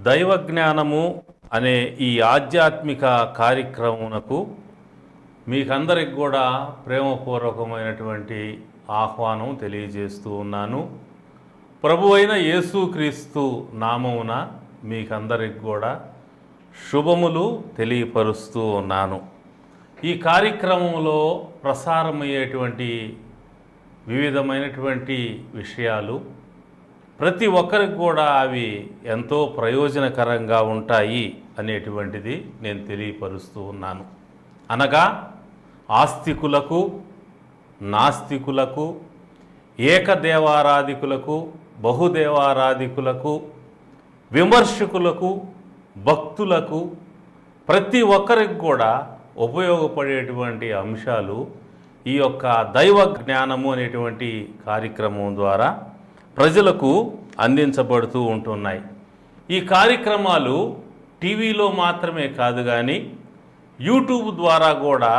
దైవ జ్ఞానము అనే ఈ ఆధ్యాత్మిక కార్యక్రమమునకు మీకందరికి కూడా ప్రేమపూర్వకమైనటువంటి ఆహ్వానం తెలియజేస్తూ ఉన్నాను. ప్రభు అయిన యేసుక్రీస్తు నామమున మీకందరికి కూడా శుభములు తెలియపరుస్తూ ఉన్నాను. ఈ కార్యక్రమంలో ప్రసారమయ్యేటువంటి వివిధమైనటువంటి విషయాలు ప్రతి ఒక్కరికి కూడా అవి ఎంతో ప్రయోజనకరంగా ఉంటాయి అనేటువంటిది నేను తెలియపరుస్తూ ఉన్నాను. అనగా ఆస్తికులకు, నాస్తికులకు, ఏకదేవారాధికులకు, బహుదేవారాధికులకు, విమర్శకులకు, భక్తులకు, ప్రతి ఒక్కరికి కూడా ఉపయోగపడేటువంటి అంశాలు ఈ యొక్క దైవ జ్ఞానము అనేటువంటి కార్యక్రమం ద్వారా ప్రజలకు అందించబడుతూ ఉంటున్నాయి. ఈ కార్యక్రమాలు టీవీలో మాత్రమే కాదు కానీ యూట్యూబ్ ద్వారా కూడా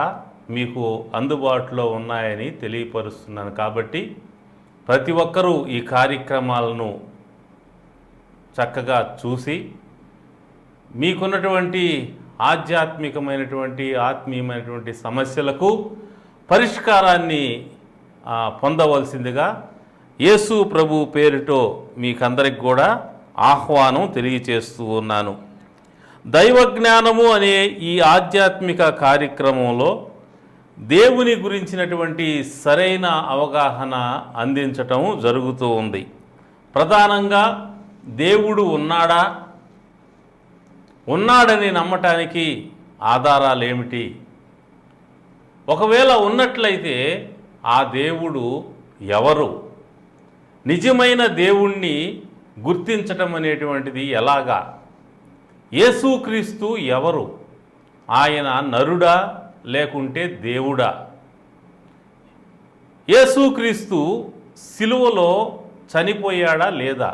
మీకు అందుబాటులో ఉన్నాయని తెలియపరుస్తున్నాను. కాబట్టి ప్రతి ఒక్కరూ ఈ కార్యక్రమాలను చక్కగా చూసి మీకున్నటువంటి ఆత్మీయమైనటువంటి సమస్యలకు పరిష్కారాన్ని పొందవలసిందిగా యేసు ప్రభు పేరుతో మీకందరికి కూడా ఆహ్వానం తెలియచేస్తూ ఉన్నాను. దైవ జ్ఞానము అనే ఈ ఆధ్యాత్మిక కార్యక్రమంలో దేవుని గురించినటువంటి సరైన అవగాహన అందించటం జరుగుతూ ఉంది. ప్రధానంగా దేవుడు ఉన్నాడని నమ్మటానికి ఆధారాలు ఏమిటి? ఒకవేళ ఉన్నట్లయితే ఆ దేవుడు ఎవరు? నిజమైన దేవుణ్ణి గుర్తించటం అనేటువంటిది ఎలాగా? యేసుక్రీస్తు ఎవరు? ఆయన నరుడా లేకుంటే దేవుడా? యేసుక్రీస్తు సిలువలో చనిపోయాడా లేదా?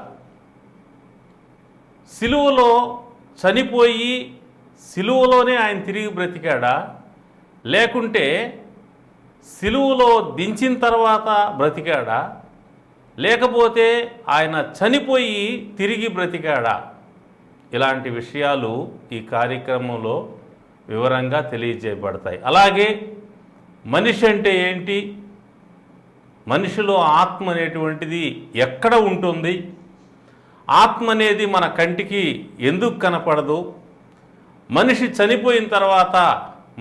సిలువలో చనిపోయి సిలువలోనే ఆయన తిరిగి బ్రతికాడా, లేకుంటే సిలువలో దించిన తర్వాత బ్రతికాడా, లేకపోతే ఆయన చనిపోయి తిరిగి బ్రతికాడా? ఇలాంటి విషయాలు ఈ కార్యక్రమంలో వివరంగా తెలియజేయబడతాయి. అలాగే మనిషి అంటే ఏంటి? మనిషిలో ఆత్మ అనేటువంటిది ఎక్కడ ఉంటుంది? ఆత్మ అనేది మన కంటికి ఎందుకు కనపడదు? మనిషి చనిపోయిన తర్వాత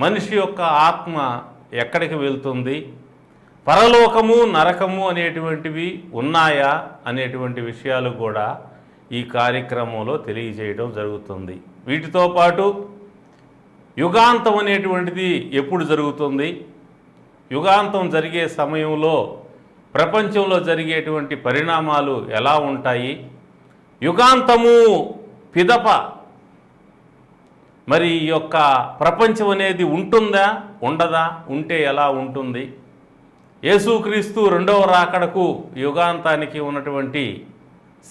మనిషి యొక్క ఆత్మ ఎక్కడికి వెళ్తుంది? పరలోకము, నరకము అనేటువంటివి ఉన్నాయా అనేటువంటి విషయాలు కూడా ఈ కార్యక్రమంలో తెలియజేయడం జరుగుతుంది. వీటితో పాటు యుగాంతం అనేటువంటిది ఎప్పుడు జరుగుతుంది? యుగాంతం జరిగే సమయంలో ప్రపంచంలో జరిగేటువంటి పరిణామాలు ఎలా ఉంటాయి? యుగాంతము పిదప మరి ఈ యొక్క ప్రపంచం అనేది ఉంటుందా, ఉండదా? ఉంటే ఎలా ఉంటుంది? యేసుక్రీస్తు రెండవ రాకడకు యుగాంతానికి ఉన్నటువంటి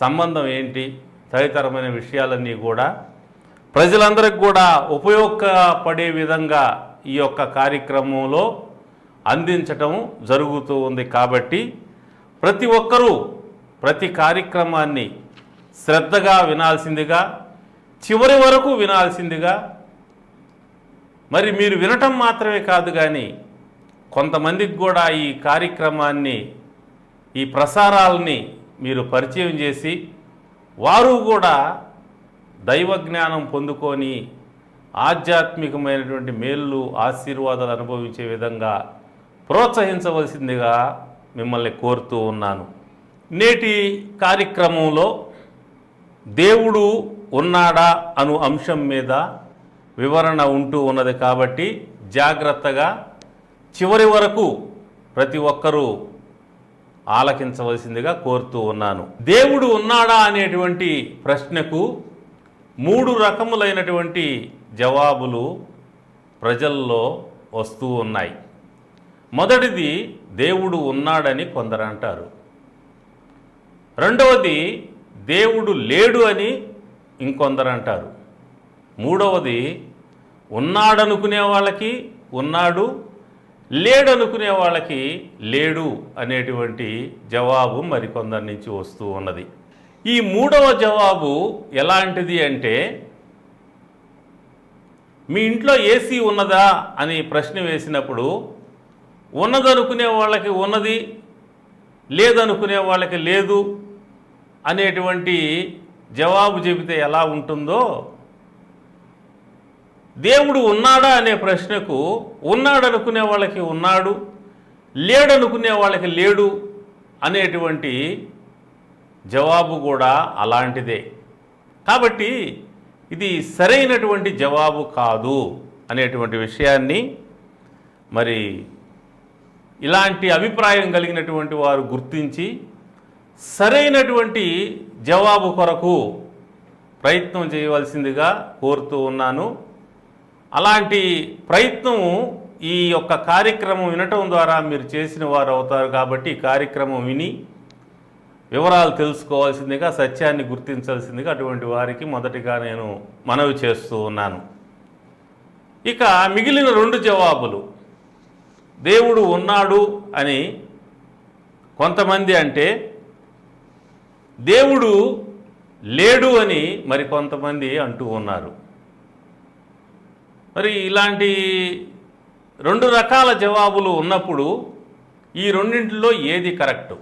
సంబంధం ఏంటి? తదితరమైన విషయాలన్నీ కూడా ప్రజలందరికీ కూడా ఉపయోగపడే విధంగా ఈ యొక్క కార్యక్రమంలో అందించటం జరుగుతూ ఉంది. కాబట్టి ప్రతి ఒక్కరూ ప్రతి కార్యక్రమాన్ని శ్రద్ధగా వినాల్సిందిగా, చివరి వరకు వినాల్సిందిగా, మరి మీరు వినటం మాత్రమే కాదు కానీ కొంతమందికి కూడా ఈ కార్యక్రమాన్ని, ఈ ప్రసారాలని మీరు పరిచయం చేసి వారు కూడా దైవ జ్ఞానం పొందుకొని ఆధ్యాత్మికమైనటువంటి మేళ్ళు, ఆశీర్వాదాలు అనుభవించే విధంగా ప్రోత్సహించవలసిందిగా మిమ్మల్ని కోరుతూ ఉన్నాను. నేటి కార్యక్రమంలో దేవుడు ఉన్నాడా అను అంశం మీద వివరణ ఉంటూ ఉన్నది. కాబట్టి జాగ్రత్తగా చివరి వరకు ప్రతి ఒక్కరూ ఆలకించవలసిందిగా కోరుతూ ఉన్నాను. దేవుడు ఉన్నాడా అనేటువంటి ప్రశ్నకు 3 రకములైనటువంటి జవాబులు ప్రజల్లో వస్తూ ఉన్నాయి. మొదటిది, దేవుడు ఉన్నాడని కొందరు అంటారు. రెండవది, దేవుడు లేడు అని ఇంకొందరు అంటారు. మూడవది, ఉన్నాడనుకునే వాళ్ళకి ఉన్నాడు, లేడనుకునే వాళ్ళకి లేడు అనేటువంటి జవాబు మరికొందరి నుంచి వస్తూ ఉన్నది. ఈ మూడవ జవాబు ఎలాంటిది అంటే, మీ ఇంట్లో ఏసీ ఉన్నదా అని ప్రశ్న వేసినప్పుడు ఉన్నదనుకునే వాళ్ళకి ఉన్నది, లేదనుకునే వాళ్ళకి లేదు అనేటువంటి జవాబు చెబితే ఎలా ఉంటుందో, దేవుడు ఉన్నాడా అనే ప్రశ్నకు ఉన్నాడనుకునే వాళ్ళకి ఉన్నాడు, లేడనుకునే వాళ్ళకి లేడు అనేటువంటి జవాబు కూడా అలాంటిదే. కాబట్టి ఇది సరైనటువంటి జవాబు కాదు అనేటువంటి విషయాన్ని మరి ఇలాంటి అభిప్రాయం కలిగినటువంటి వారు గుర్తించి సరైనటువంటి జవాబు కొరకు ప్రయత్నం చేయవలసిందిగా కోరుతూ ఉన్నాను. అలాంటి ప్రయత్నం ఈ యొక్క కార్యక్రమం వినటం ద్వారా మీరు చేసిన వారు అవుతారు. కాబట్టి ఈ కార్యక్రమం విని వివరాలు తెలుసుకోవాల్సిందిగా, సత్యాన్ని గుర్తించాల్సిందిగా అటువంటి వారికి మొదటిగా నేను మనవి చేస్తూ ఉన్నాను. ఇక మిగిలిన 2 జవాబులు, దేవుడు ఉన్నాడు అని కొంతమంది అంటే, దేవుడు లేడు అని మరి కొంతమంది అంటూ ఉన్నారు. మరి ఇలాంటి 2 రకాల జవాబులు ఉన్నప్పుడు ఈ రెండింటిలో ఏది కరెక్టు?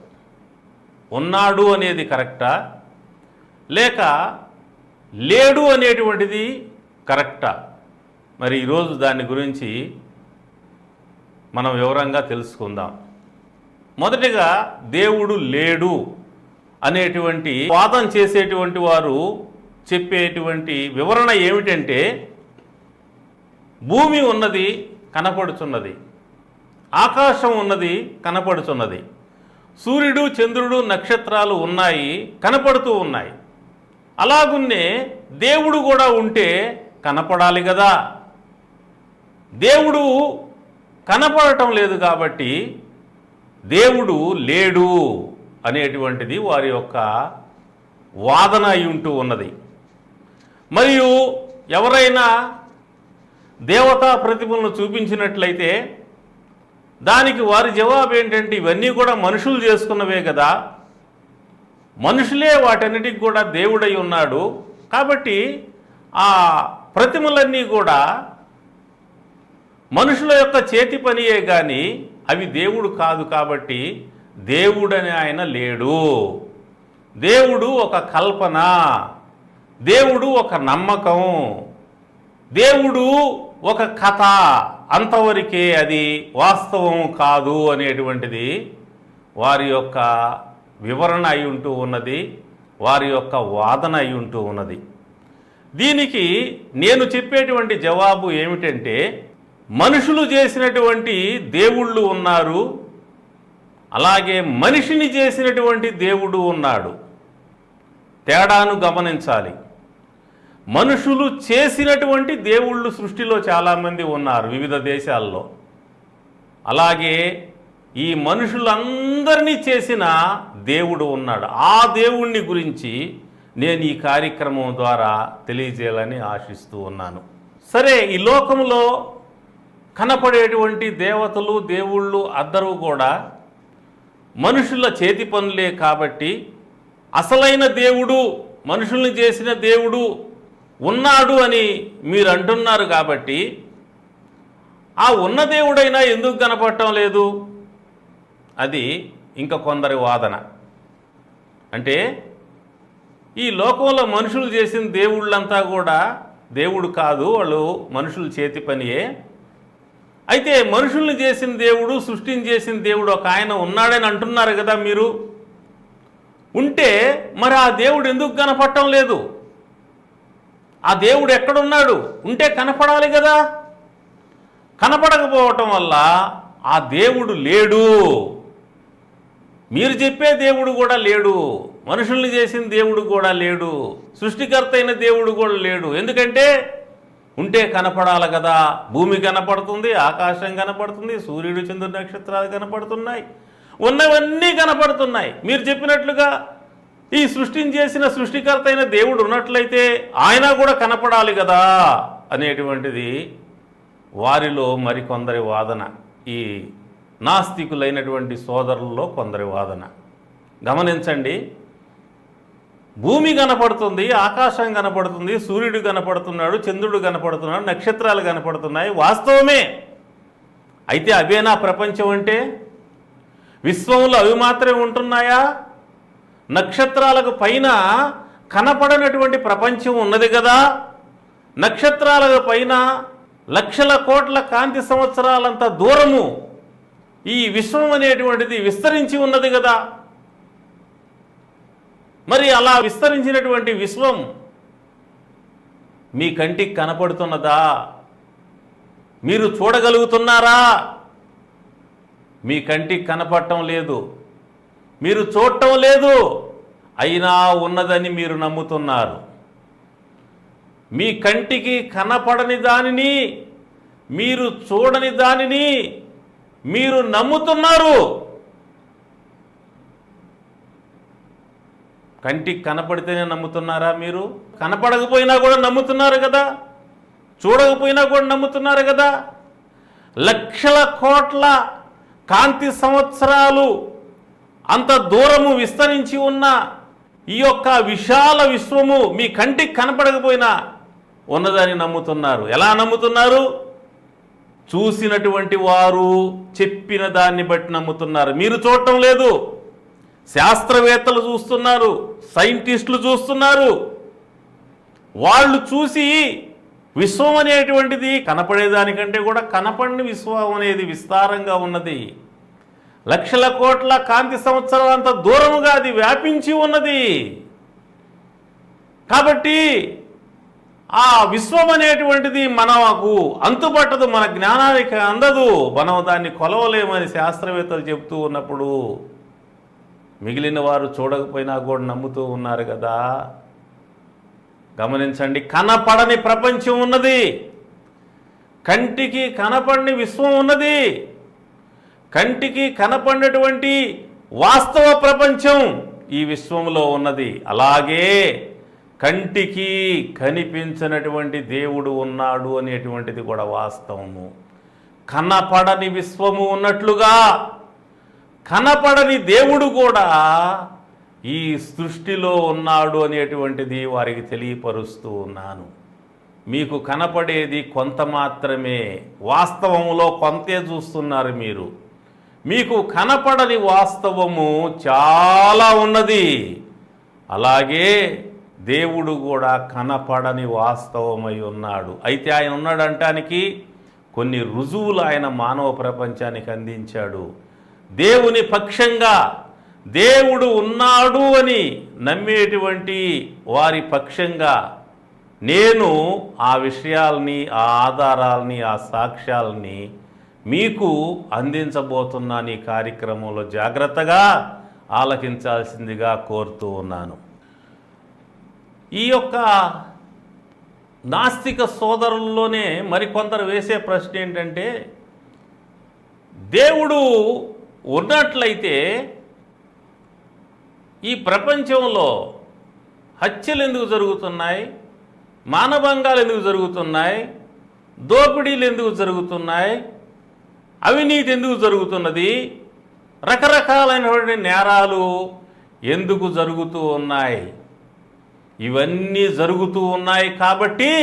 ఉన్నాడు అనేది కరెక్టా, లేక లేడు అనేటువంటిది కరెక్టా? మరి ఈరోజు దాని గురించి మనం వివరంగా తెలుసుకుందాం. మొదటిగా దేవుడు లేడు అనేటువంటి వాదం చేసేటువంటి వారు చెప్పేటువంటి వివరణ ఏమిటంటే, భూమి ఉన్నది కనపడుచున్నది, ఆకాశం ఉన్నది కనపడుచున్నది, సూర్యుడు చంద్రుడు నక్షత్రాలు ఉన్నాయి కనపడుతూ ఉన్నాయి. అలాగున్నే దేవుడు కూడా ఉంటే కనపడాలి కదా. దేవుడు కనపడటం లేదు కాబట్టి దేవుడు లేడు అనేటువంటిది వారి యొక్క వాదన అయి ఉంటూ ఉన్నది. మరియు ఎవరైనా దేవతా ప్రతిమలను చూపించినట్లయితే దానికి వారి జవాబు ఏంటంటే, ఇవన్నీ కూడా మనుషులు చేసుకున్నవే కదా, మనుషులే వాటన్నిటికి కూడా దేవుడై ఉన్నాడు, కాబట్టి ఆ ప్రతిమలన్నీ కూడా మనుషుల యొక్క చేతి పనియే కానీ అవి దేవుడు కాదు, కాబట్టి దేవుడని ఆయన లేడు. దేవుడు ఒక కల్పన, దేవుడు ఒక నమ్మకం, దేవుడు ఒక కథ, అంతవరకే, అది వాస్తవం కాదు అనేటువంటిది వారి యొక్క వివరణ అయి ఉంటూ ఉన్నది, వారి యొక్క వాదన అయి ఉంటూ ఉన్నది. దీనికి నేను చెప్పేటువంటి జవాబు ఏమిటంటే, మనుషులు చేసినటువంటి దేవుళ్ళు ఉన్నారు, అలాగే మనిషిని చేసినటువంటి దేవుడు ఉన్నాడు. తేడాను గమనించాలి. మనుషులు చేసినటువంటి దేవుళ్ళు సృష్టిలో చాలామంది ఉన్నారు వివిధ దేశాల్లో. అలాగే ఈ మనుషులందరినీ చేసిన దేవుడు ఉన్నాడు. ఆ దేవుణ్ణి గురించి నేను ఈ కార్యక్రమం ద్వారా తెలియజేయాలని ఆశిస్తూ ఉన్నాను. సరే, ఈ లోకంలో కనపడేటువంటి దేవతలు దేవుళ్ళు అందరూ కూడా మనుషుల చేతి పనులే కాబట్టి అసలైన దేవుడు, మనుషుల్ని చేసిన దేవుడు ఉన్నాడు అని మీరు అంటున్నారు. కాబట్టి ఆ ఉన్న దేవుడైనా ఎందుకు కనపడటం లేదు? అది ఇంకా కొందరి వాదన. అంటే ఈ లోకంలో మనుషులు చేసిన దేవుళ్ళంతా కూడా దేవుడు కాదు, వాళ్ళు మనుషుల చేతి పనియే. అయితే మనుషుల్ని చేసిన దేవుడు, సృష్టిని చేసిన దేవుడు ఒక ఆయన ఉన్నాడని అంటున్నారు కదా మీరు. ఉంటే మరి ఆ దేవుడు ఎందుకు కనపడటం లేదు? ఆ దేవుడు ఎక్కడున్నాడు? ఉంటే కనపడాలి కదా. కనపడకపోవటం వల్ల ఆ దేవుడు లేడు. మీరు చెప్పే దేవుడు కూడా లేడు, మనుషుల్ని చేసిన దేవుడు కూడా లేడు, సృష్టికర్త అయిన దేవుడు కూడా లేడు. ఎందుకంటే ఉంటే కనపడాలి కదా. భూమి కనపడుతుంది, ఆకాశం కనపడుతుంది, సూర్యుడు చంద్రుడు నక్షత్రాలు కనపడుతున్నాయి, ఉన్నవన్నీ కనపడుతున్నాయి. మీరు చెప్పినట్లుగా ఈ సృష్టిని చేసిన సృష్టికర్త అయిన దేవుడు ఉన్నట్లయితే ఆయన కూడా కనపడాలి కదా అనేటువంటిది వారిలో మరికొందరి వాదన. ఈ నాస్తికులైనటువంటి సోదరుల్లో కొందరి వాదన. గమనించండి, భూమి కనపడుతుంది, ఆకాశం కనపడుతుంది, సూర్యుడు కనపడుతున్నాడు, చంద్రుడు కనపడుతున్నాడు, నక్షత్రాలు కనపడుతున్నాయి, వాస్తవమే. అయితే అవేనా ప్రపంచం అంటే? విశ్వంలో అవి మాత్రమే ఉంటున్నాయా? నక్షత్రాలకు పైన కనపడనటువంటి ప్రపంచం ఉన్నది కదా. నక్షత్రాలకు పైన లక్షల కోట్ల కాంతి సంవత్సరాలంత దూరము ఈ విశ్వం అనేటువంటిది విస్తరించి ఉన్నది కదా. మరి అలా విస్తరించినటువంటి విశ్వం మీ కంటికి కనపడుతున్నదా? మీరు చూడగలుగుతున్నారా? మీ కంటికి కనపడటం లేదు, మీరు చూడటం లేదు, అయినా ఉన్నదని మీరు నమ్ముతున్నారు. మీ కంటికి కనపడని దానిని, మీరు చూడని దానిని మీరు నమ్ముతున్నారు. కంటికి కనపడితేనే నమ్ముతున్నారా? మీరు కనపడకపోయినా కూడా నమ్ముతున్నారు కదా, చూడకపోయినా కూడా నమ్ముతున్నారు కదా. లక్షల కోట్ల కాంతి సంవత్సరాలు అంత దూరము విస్తరించి ఉన్న ఈ యొక్క విశాల విశ్వము మీ కంటికి కనపడకపోయినా ఉన్నదని నమ్ముతున్నారు. ఎలా నమ్ముతున్నారు? చూసినటువంటి వారు చెప్పిన దాన్ని బట్టి నమ్ముతున్నారు. మీరు చూడటం లేదు, శాస్త్రవేత్తలు చూస్తున్నారు, సైంటిస్టులు చూస్తున్నారు. వాళ్ళు చూసి విశ్వం అనేటువంటిది కనపడేదానికంటే కూడా కనపడని విశ్వం అనేది విస్తారంగా ఉన్నది, లక్షల కోట్ల కాంతి సంవత్సరాలు అంత దూరముగా అది వ్యాపించి ఉన్నది. కాబట్టి ఆ విశ్వం అనేటువంటిది మనకు అంతుపట్టదు, మన జ్ఞానానికి అందదు, మనం దాన్ని కొలవలేమని శాస్త్రవేత్తలు చెబుతూ ఉన్నప్పుడు మిగిలిన వారు చూడకపోయినా కూడా నమ్ముతూ ఉన్నారు కదా. గమనించండి, కనపడని ప్రపంచం ఉన్నది, కంటికి కనపడని విశ్వం ఉన్నది, కంటికి కనపడినటువంటి వాస్తవ ప్రపంచం ఈ విశ్వంలో ఉన్నది. అలాగే కంటికి కనిపించినటువంటి దేవుడు ఉన్నాడు అనేటువంటిది కూడా వాస్తవము. కనపడని విశ్వము ఉన్నట్లుగా కనపడని దేవుడు కూడా ఈ సృష్టిలో ఉన్నాడు అనేటువంటిది వారికి తెలియపరుస్తూ ఉన్నాను. మీకు కనపడేది కొంత మాత్రమే, వాస్తవంలో కొంతే చూస్తున్నారు మీరు. మీకు కనపడని వాస్తవము చాలా ఉన్నది. అలాగే దేవుడు కూడా కనపడని వాస్తవమై ఉన్నాడు. అయితే ఆయన ఉన్నాడంటానికి కొన్ని రుజువులు ఆయన మానవ ప్రపంచానికి అందించాడు. దేవుని పక్షంగా దేవుడు ఉన్నాడు అని నమ్మేటువంటి వారి పక్షంగా నేను ఆ విషయాల్ని, ఆ ఆధారాల్ని, ఆ సాక్ష్యాలని మీకు అందించబోతున్నాను. ఈ కార్యక్రమంలో జాగ్రత్తగా ఆలకించాల్సిందిగా కోరుతూ ఉన్నాను. ఈ యొక్క నాస్తిక సోదరుల్లోనే మరికొందరు వేసే ప్రశ్న ఏంటంటే, దేవుడు ఉన్నట్లయితే ఈ ప్రపంచంలో హత్యలు ఎందుకు జరుగుతున్నాయి, మానభంగాలు ఎందుకు జరుగుతున్నాయి, దోపిడీలు ఎందుకు జరుగుతున్నాయి, అవినీతి ఎందుకు జరుగుతున్నది, రకరకాలైనటువంటి నేరాలు ఎందుకు జరుగుతూ ఉన్నాయి? ఇవన్నీ జరుగుతూ ఉన్నాయి కాబట్టి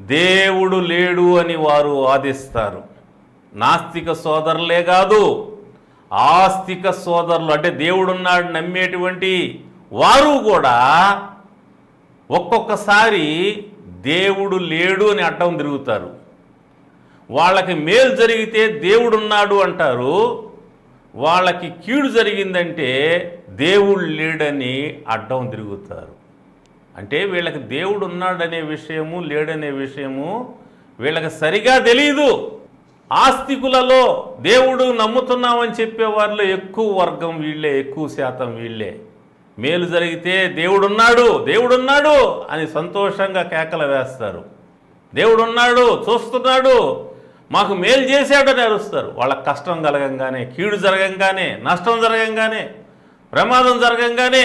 దేవుడు లేడు అని వారు వాదిస్తారు. నాస్తిక సోదరులే కాదు, ఆస్తిక సోదరులు అంటే దేవుడున్నాడు నమ్మేటువంటి వారు కూడా ఒక్కొక్కసారి దేవుడు లేడు అని అడ్డం తిరుగుతారు. వాళ్ళకి మేలు జరిగితే దేవుడున్నాడు అంటారు, వాళ్ళకి కీడు జరిగిందంటే దేవుడు లేడని అడ్డం తిరుగుతారు. అంటే వీళ్ళకి దేవుడు ఉన్నాడనే విషయము, లేడనే విషయము వీళ్ళకి సరిగా తెలియదు. ఆస్తికులలో దేవుడు నమ్ముతున్నామని చెప్పే వారిలో ఎక్కువ వర్గం వీళ్ళే, ఎక్కువ శాతం వీళ్ళే. మేలు జరిగితే దేవుడున్నాడు దేవుడున్నాడు అని సంతోషంగా కేకలు వేస్తారు. దేవుడున్నాడు, చూస్తున్నాడు, మాకు మేలు చేశాడని అరుస్తారు. వాళ్ళకి కష్టం కలగంగానే, కీడు జరగంగానే, నష్టం జరగంగానే, ప్రమాదం జరగంగానే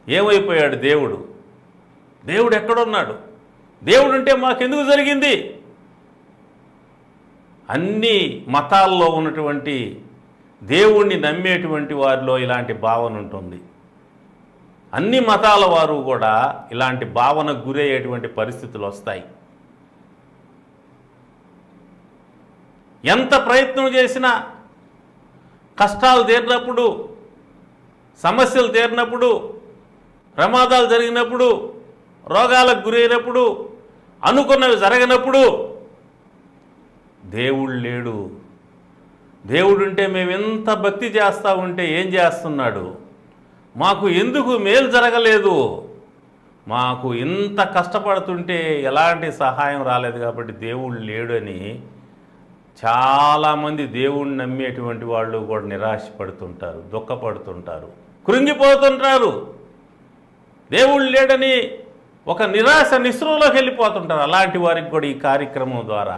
ఏమైపోయాడు దేవుడు? దేవుడు ఎక్కడున్నాడు? దేవుడు అంటే మాకెందుకు జరిగింది? అన్ని మతాల్లో ఉన్నటువంటి దేవుణ్ణి నమ్మేటువంటి వారిలో ఇలాంటి భావన ఉంటుంది. అన్ని మతాల వారు కూడా ఇలాంటి భావనకు గురయ్యేటువంటి పరిస్థితులు వస్తాయి. ఎంత ప్రయత్నం చేసినా కష్టాలు తీరినప్పుడు, సమస్యలు తీరినప్పుడు, ప్రమాదాలు జరిగినప్పుడు, రోగాలకు గురైనప్పుడు, అనుకున్నవి జరగనప్పుడు దేవుడు లేడు. దేవుడుంటే మేము ఎంత భక్తి చేస్తూ ఉంటే ఏం చేస్తున్నాడు, మాకు ఎందుకు మేలు జరగలేదు, మాకు ఇంత కష్టపడుతుంటే ఎలాంటి సహాయం రాలేదు కాబట్టి దేవుడు లేడు అని చాలామంది దేవుణ్ణి నమ్మేటువంటి వాళ్ళు కూడా నిరాశపడుతుంటారు, దుఃఖపడుతుంటారు, కృంగిపోతుంటారు. దేవుడు లేడని ఒక నిరాశ నిస్పృహలోకి వెళ్ళిపోతుంటారు. అలాంటి వారికి కూడా ఈ కార్యక్రమం ద్వారా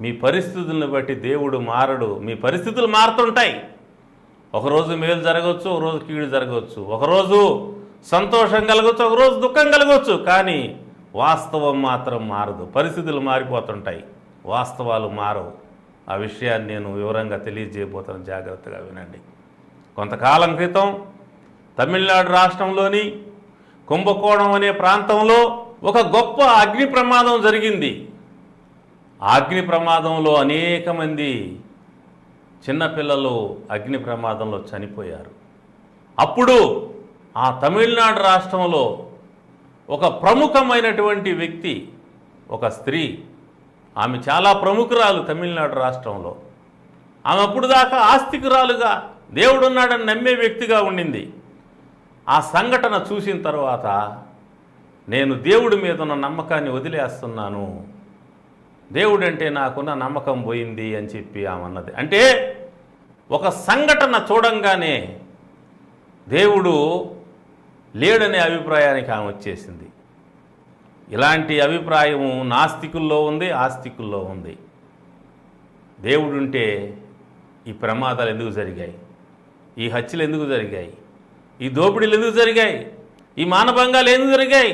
మీ పరిస్థితులను బట్టి దేవుడు మారడు. మీ పరిస్థితులు మారుతుంటాయి. ఒకరోజు మేలు జరగవచ్చు, ఒకరోజు కీడు జరగవచ్చు, ఒకరోజు సంతోషం కలగవచ్చు, ఒకరోజు దుఃఖం కలగవచ్చు. కానీ వాస్తవం మాత్రం మారదు. పరిస్థితులు మారిపోతుంటాయి, వాస్తవాలు మారవు. ఆ విషయాన్ని నేను వివరంగా తెలియజేయబోతాను, జాగ్రత్తగా వినండి. కొంతకాలం క్రితం తమిళనాడు రాష్ట్రంలోని కుంభకోణం అనే ప్రాంతంలో ఒక గొప్ప అగ్ని ప్రమాదం జరిగింది. ఆ అగ్ని ప్రమాదంలో అనేక మంది చిన్నపిల్లలు అగ్ని ప్రమాదంలో చనిపోయారు. అప్పుడు ఆ తమిళనాడు రాష్ట్రంలో ఒక ప్రముఖమైనటువంటి వ్యక్తి, ఒక స్త్రీ, ఆమె చాలా ప్రముఖురాలు తమిళనాడు రాష్ట్రంలో. ఆమె అప్పుడు దాకా ఆస్తికురాలుగా దేవుడున్నాడని నమ్మే వ్యక్తిగా ఉండింది. ఆ సంఘటన చూసిన తర్వాత నేను దేవుడి మీద ఉన్న నమ్మకాన్ని వదిలేస్తున్నాను, దేవుడంటే నాకున్న నమ్మకం పోయింది అని చెప్పి ఆమె అన్నది. అంటే ఒక సంఘటన చూడంగానే దేవుడు లేడనే అభిప్రాయానికి ఆమె వచ్చేసింది. ఇలాంటి అభిప్రాయము నాస్తికుల్లో ఉంది, ఆస్తికుల్లో ఉంది. దేవుడుంటే ఈ ప్రమాదాలు ఎందుకు జరిగాయి, ఈ హత్యలు ఎందుకు జరిగాయి, ఈ దోపిడీలు ఎందుకు జరిగాయి, ఈ మానభంగాలు ఎందుకు జరిగాయి,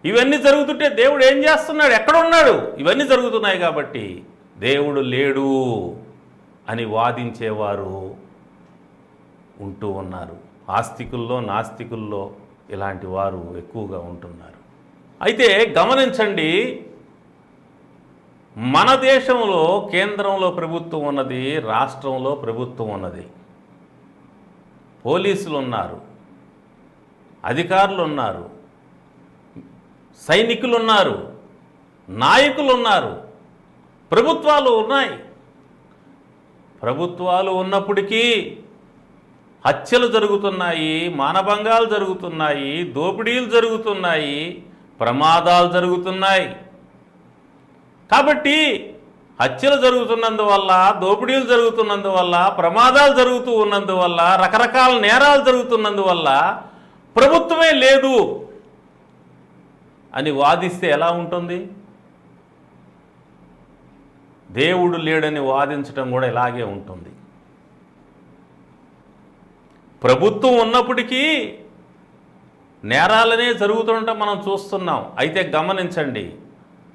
ఇవన్నీ జరుగుతుంటే దేవుడు ఏం చేస్తున్నాడు, ఎక్కడున్నాడు, ఇవన్నీ జరుగుతున్నాయి కాబట్టి దేవుడు లేడు అని వాదించేవారు ఉంటూ ఉన్నారు. ఆస్తికుల్లో, నాస్తికుల్లో ఇలాంటి వారు ఎక్కువగా ఉంటున్నారు. అయితే గమనించండి, మన దేశంలో కేంద్రంలో ప్రభుత్వం ఉన్నది, రాష్ట్రంలో ప్రభుత్వం ఉన్నది, పోలీసులు ఉన్నారు, అధికారులు ఉన్నారు, సైనికులు ఉన్నారు, నాయకులు ఉన్నారు, ప్రభుత్వాలు ఉన్నాయి. ప్రభుత్వాలు ఉన్నప్పటికీ హత్యలు జరుగుతున్నాయి, మానభంగాలు జరుగుతున్నాయి, దోపిడీలు జరుగుతున్నాయి, ప్రమాదాలు జరుగుతున్నాయి. కాబట్టి హత్యలు జరుగుతున్నందువల్ల, దోపిడీలు జరుగుతున్నందువల్ల, ప్రమాదాలు జరుగుతూ ఉన్నందువల్ల, రకరకాల నేరాలు జరుగుతున్నందువల్ల ప్రభుత్వమే లేదు అని వాదిస్తే ఎలా ఉంటుంది? దేవుడు లేడని వాదించడం కూడా ఇలాగే ఉంటుంది. ప్రభుత్వం ఉన్నప్పటికీ నేరాలనే జరుగుతుండటం మనం చూస్తున్నాం. అయితే గమనించండి,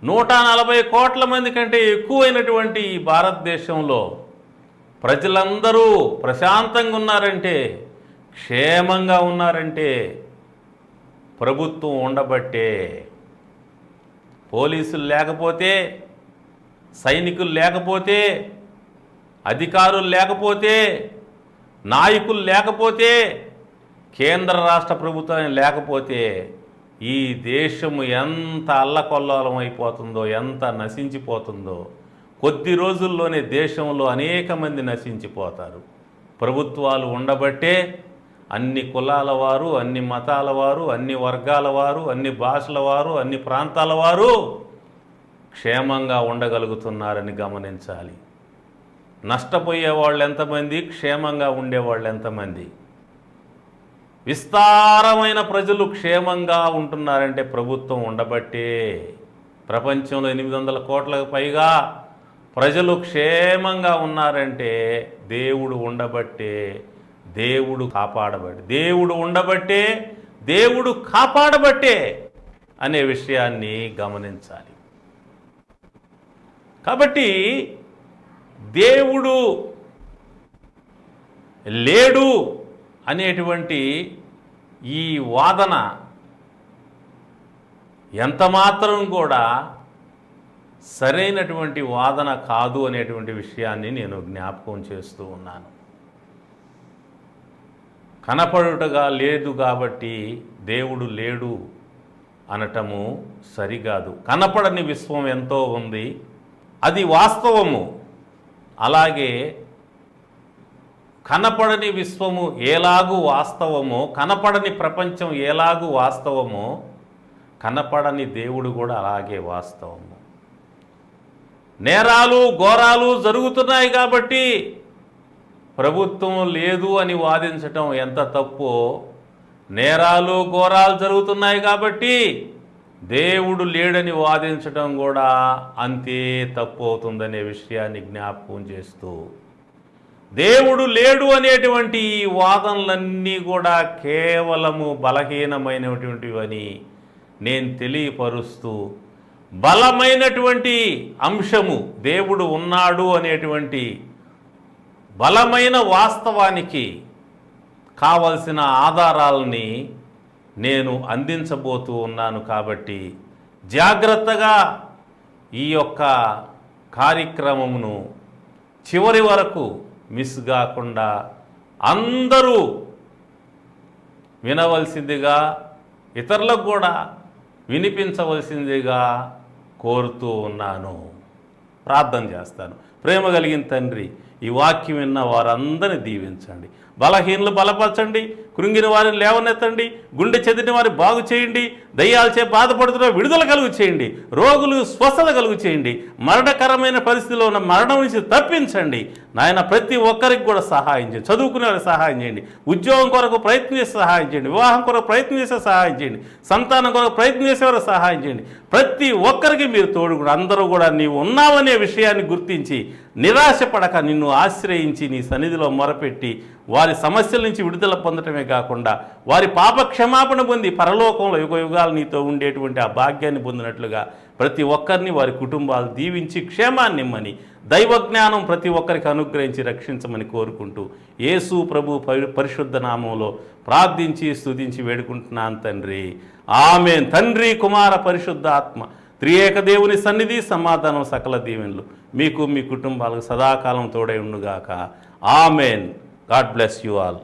140 కోట్ల మంది కంటే ఎక్కువైనటువంటి ఈ భారతదేశంలో ప్రజలందరూ ప్రశాంతంగా ఉన్నారంటే, క్షేమంగా ఉన్నారంటే ప్రభుత్వం ఉండబట్టే. పోలీసులు లేకపోతే, సైనికులు లేకపోతే, అధికారులు లేకపోతే, నాయకులు లేకపోతే, కేంద్ర రాష్ట్ర ప్రభుత్వం లేకపోతే ఈ దేశము ఎంత అల్లకొల్లోలం అయిపోతుందో, ఎంత నశించిపోతుందో. కొద్ది రోజుల్లోనే దేశంలో అనేక మంది నశించిపోతారు. ప్రభుత్వాలు ఉండబట్టే అన్ని కులాల వారు, అన్ని మతాల వారు, అన్ని వర్గాల వారు, అన్ని భాషల వారు, అన్ని ప్రాంతాల వారు క్షేమంగా ఉండగలుగుతున్నారని గమనించాలి. నష్టపోయే వాళ్ళు ఎంతమంది, క్షేమంగా ఉండేవాళ్ళు ఎంతమంది? విస్తారమైన ప్రజలు క్షేమంగా ఉంటున్నారంటే ప్రభుత్వం ఉండబట్టే. ప్రపంచంలో 800 కోట్లకు పైగా ప్రజలు క్షేమంగా ఉన్నారంటే దేవుడు ఉండబట్టే, దేవుడు కాపాడబట్టే, దేవుడు ఉండబట్టే, దేవుడు కాపాడబట్టే అనే విషయాన్ని గమనించాలి. కాబట్టి దేవుడు లేడు అనేటువంటి ఈ వాదన ఎంతమాత్రం కూడా సరైనటువంటి వాదన కాదు అనేటువంటి విషయాన్ని నేను జ్ఞాపకం చేస్తూ ఉన్నాను. కనపడుటగా లేదు కాబట్టి దేవుడు లేడు అనటము సరికాదు. కనపడని విశ్వం ఎంతో ఉంది, అది వాస్తవము. అలాగే కనపడని విశ్వము ఎలాగూ వాస్తవమో, కనపడని ప్రపంచం ఎలాగూ వాస్తవమో, కనపడని దేవుడు కూడా అలాగే వాస్తవము. నేరాలు ఘోరాలు జరుగుతున్నాయి కాబట్టి ప్రభుత్వం లేదు అని వాదించటం ఎంత తప్పో, నేరాలు ఘోరాలు జరుగుతున్నాయి కాబట్టి దేవుడు లేడని వాదించటం కూడా అంతే తప్పు అవుతుందనే విషయాన్ని జ్ఞాపకం చేస్తూ, దేవుడు లేడు అనేటువంటి ఈ వాదనలన్నీ కూడా కేవలము బలహీనమైనటువంటివని నేను తెలియపరుస్తూ, బలమైనటువంటి అంశము దేవుడు ఉన్నాడు అనేటువంటి బలమైన వాస్తవానికి కావలసిన ఆధారాలని నేను అందించబోతూ ఉన్నాను. కాబట్టి జాగ్రత్తగా ఈ యొక్క కార్యక్రమమును చివరి వరకు మిస్ కాకుండా అందరూ వినవలసిందిగా, ఇతరులకు కూడా వినిపించవలసిందిగా కోరుతూ ఉన్నాను. ప్రార్థన చేస్తాను. ప్రేమ కలిగిన తండ్రి, ఈ వాక్యం విన్న వారందరినీ దీవించండి. బలహీనలు బలపరచండి, కృంగిన వారిని లేవనెత్తండి, గుండె చెదిరిన వారిని బాగు చేయండి, దయ్యాలచే బాధపడుతున్న విడుదల కలుగు చేయండి, రోగులు స్వస్థత కలుగు చేయండి, మరణకరమైన పరిస్థితిలో ఉన్న మరణం నుంచి తప్పించండి. నాయన ప్రతి ఒక్కరికి కూడా సహాయం చేయండి. చదువుకునే వారికి సహాయం చేయండి, ఉద్యోగం కొరకు ప్రయత్నం చేసి సహాయం చేయండి, వివాహం కొరకు ప్రయత్నం చేసే సహాయం చేయండి, సంతానం కొరకు ప్రయత్నం చేసేవారికి సహాయం చేయండి. ప్రతి ఒక్కరికి మీరు తోడుగుడు. అందరూ కూడా నీవు ఉన్నావనే విషయాన్ని గుర్తించి నిరాశపడక నిన్ను ఆశ్రయించి నీ సన్నిధిలో మొరపెట్టి వారి సమస్యల నుంచి విడుదల పొందటమే కాకుండా వారి పాప క్షమాపణ పొంది పరలోకంలో యుగ యుగాలు నీతో ఉండేటువంటి ఆ భాగ్యాన్ని పొందినట్లుగా ప్రతి ఒక్కరిని వారి కుటుంబాలు దీవించి క్షేమాన్ని ఇమ్మని, దైవజ్ఞానం ప్రతి ఒక్కరికి అనుగ్రహించి రక్షించమని కోరుకుంటూ యేసు ప్రభు పరిశుద్ధ నామంలో ప్రార్థించి స్తుతించి వేడుకుంటున్నాను తండ్రి. ఆమేన్. తండ్రి, కుమార, పరిశుద్ధ ఆత్మ త్రియేక దేవుని సన్నిధి, సమాధానం, సకల దీవెనలు మీకు మీ కుటుంబాలకు సదాకాలం తోడై ఉండుగాక. Amen. God bless you all.